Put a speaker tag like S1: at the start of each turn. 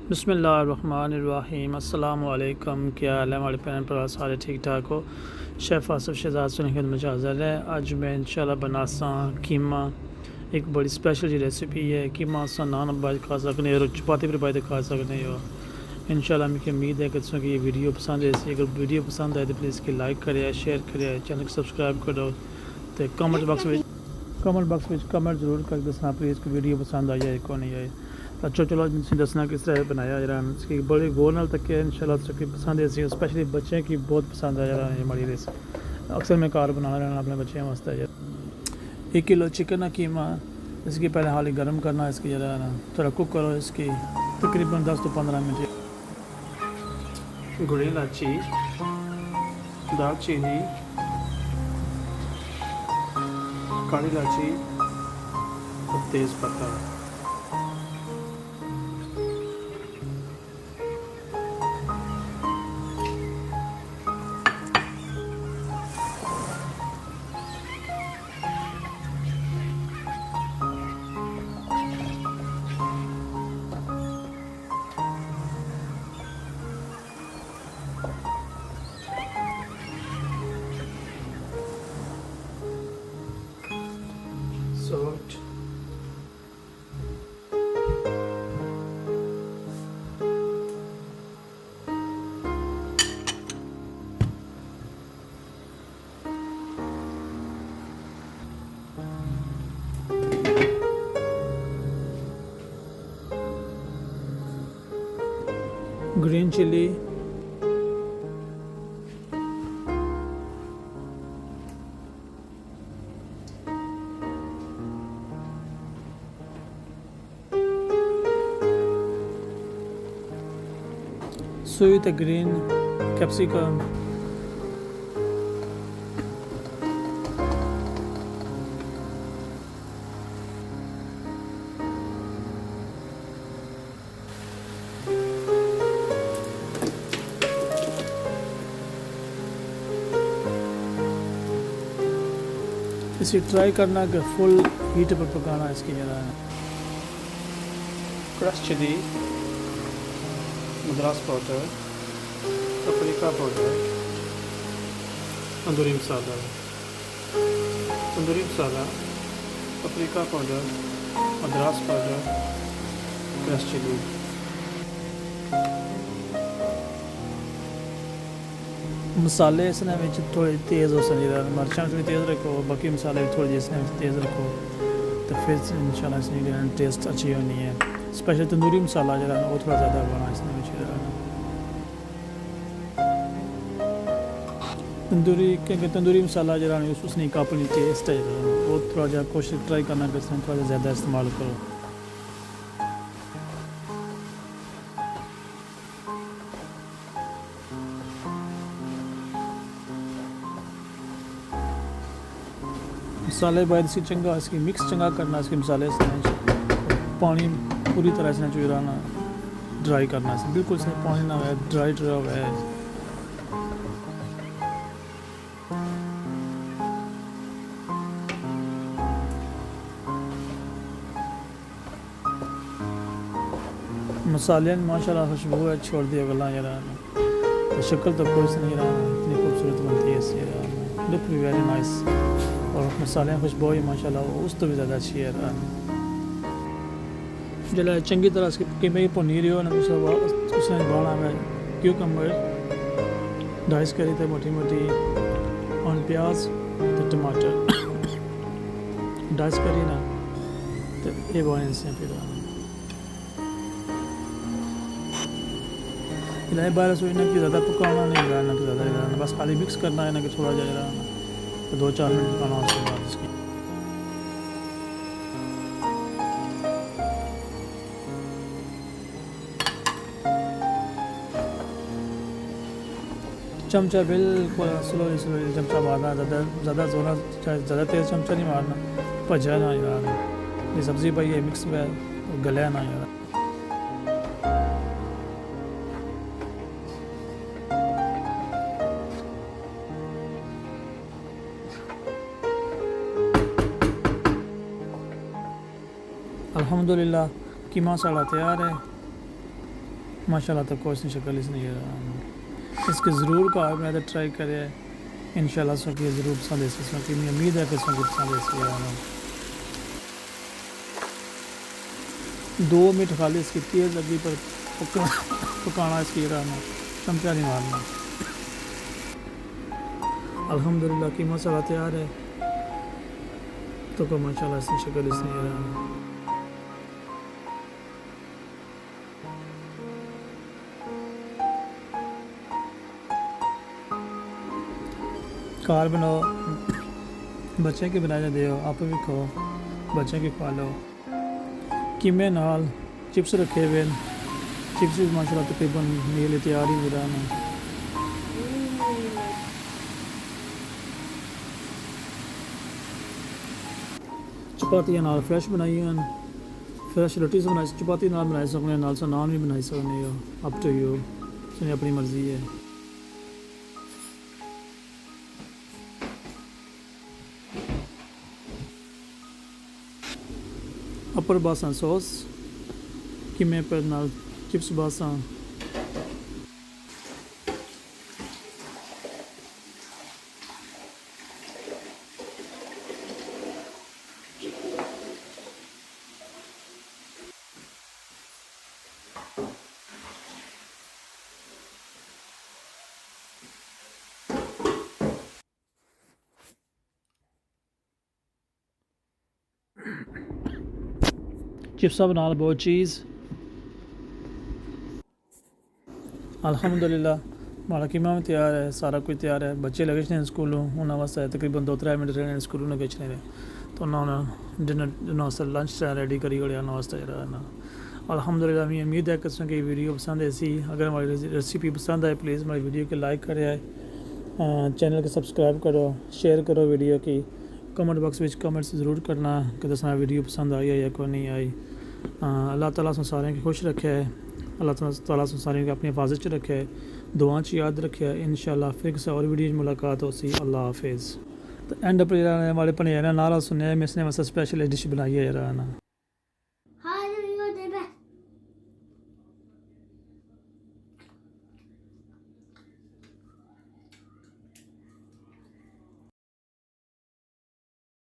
S1: बिस्मिल्लाहिर्रहमानिर्रहीम अस्सलाम वालेकुम। क्या हाल है हमारे पैन पर सारे ठीक ठाक हो। शेफ़ आसिफ शहजाद सुन खिदमत हाज़िर है। आज मैं इंशाल्लाह बनासा कीमा। एक बड़ी स्पेशल जी रेसिपी है। कीमा अस नान बाज खा सकने और चपाती पर बाज खा सकने हो। इंशाल्लाह मुझे उम्मीद है कि तुम ये वीडियो पसंद है। अगर वीडियो पसंद आए तो प्लीज़ इसकी लाइक करें, शेयर करें, चैनल को सब्सक्राइब करो। तो कमेंट बॉक्स में कमेंट जरूर कर दसना प्लीज़ कि वीडियो पसंद आई है को नहीं आई। अच्छा चलो मुझे दसना किस तरह बनाया जरा इसकी बड़ी गौर नाल तक है। इंशाल्लाह सबकी पसंद है, स्पेशली बच्चे की बहुत पसंद है जरा हमारी रेसिपी। अक्सर मैं कार बना रहा अपने बच्चे वास्ते। 1 किलो चिकन है कीमा। इसकी पहले हाली गर्म करना, इसकी जरा ना थोड़ा कुक करो। इसकी तकरीबन 10 से 15 मिनट। गुड़ी इलायची, दालचीनी, काली इलायची और तेज़ पत्ता। Salt, green chili, sweet green capsicum, इसे ट्राई करना कि फुल हीट पर पकाना। इसकी जरा crush chilli, Madras powder, paprika powder, tandoori masala, paprika powder, Madras powder, crush chilli. मसाले इसने थोड़े तेज़ हो सकते, मिर्चा थोड़ी तेज़ रखो, बाकी मसाले भी थोड़े इसने तेज़ रखो तो फिर इंशाल्लाह इसकी टेस्ट अच्छी होनी है। स्पेशल तंदूरी मसाला जरा वो थोड़ा ज़्यादा बना इसने क्योंकि तंदूरी मसाला जरा उसने का अपनी टेस्ट है वो थोड़ा जहा कोशिश ट्राई करना कि इसमें थोड़ा ज़्यादा इस्तेमाल करो। मसाले बाद इसकी चंगा इसकी मिक्स चंगा करना। इसके मसाले पानी पूरी तरह से चुराना, ड्राई करना। इसे बिल्कुल से पानी ना है, ड्राई हुआ है। मसाले माशाल्लाह खुशबू है छोड़ दिया गला जरा तो शक्ल तो कोई से नहीं रहा, इतनी खूबसूरत बनती है इससे। लुक भी वेरी नाइस और मसाले खुशबू ही माशाल्लाह उस तो भी ज़्यादा अच्छी है। जला चंगी तरह इसकी कीमे की पनीर हो ना उसने बाला में क्यूकम्बर डाइस करी थे मोटी मोटी और प्याज तो टमाटर डाइस करी ना तो ये बने से फिर इलाही बारह सौ ना कि ज़्यादा पकाना नहीं रहना कि ज़्यादा रहना, बस खाली मिक्स करना है ना कि थोड़ा जाए रहना तो 2-4 मिनट पकाना। उसके बाद इसकी चमचा बिल्कुल स्लोली चमचा मारना, ज़्यादा जोर ज़्यादा तेज़ चमचा नहीं मारना, भजा ना यार। ये सब्ज़ी भाई है मिक्स में गले ना यार। अल्हम्दुलिल्लाह कीमा साड़ा तैयार है। माशाल्लाह तो कुछ नहीं शक्ल इसने ये इसके ज़रूर का मैं तो ट्राई करे इंशाल्लाह सो कि ज़रूर पसंद है सो कि मैं उम्मीद है कि सो पसंद है 2 मिनट खाली इसकी तेज़ लगी पर पकाना इसकी जरा ना चमचा नहीं मारना। अल्हम्दुलिल्लाह कीमा मसाला तैयार है तो को माशाल्लाह इसकी शक्ल इसने कार बनाओ बच्चे की बनाने दो आप भी खाओ बच्चे की खा लो। कीमे नाल चिप्स रखे हुए चिप्स भी माशाल्लाह तकरीबन मेरे लिए तैयार ही हो रहा है। चपातियाँ नाल फ्रैश बनाई हैं फ्रैश रोटी से बनाई चपाती नाल बनाई सकने नाल से नान भी बनाई सकने हो अप टू यू इसमें अपनी मर्जी है। अपर बासा सॉस कीमे पर नाल चिप्स बासा चिप्सा बना बहुत चीज़ अल्हम्दुलिल्लाह हमारा कीमा भी तैयार है सारा कुछ तैयार है। बच्चे लगे ने स्कूलों उन्होंने वास्ते तकरीबन 2-3 मिनट रहने स्कूलों ने बेचने ने तो उन्होंने डिनर वास्ते लंच रेडी करी गया वास्ते जरा ना अल्हम्दुलिल्लाह। मैं उम्मीद है कि ये वीडियो पसंद है सी अगर हमारी रेसिपी पसंद आए प्लीज़ हमारी वीडियो को लाइक करे चैनल को सब्सक्राइब करो शेयर करो वीडियो की कमेंट बॉक्स में कमेंट्स ज़रूर करना कि दसना वीडियो पसंद आई है या कोई नहीं आई। अल्लाह ताला सारे की खुश रखे अल्लाह ताला सारे की अपनी हिफाजत च रखे दुआ च याद रखे इंशाल्लाह फिर किसी और वीडियो मुलाकात हो सी। अल्लाह हाफिज़। तो एंड पर वाले भने नारा सुनया मैं इसने वास्ते स्पेशल डिश बनाई है यार ना।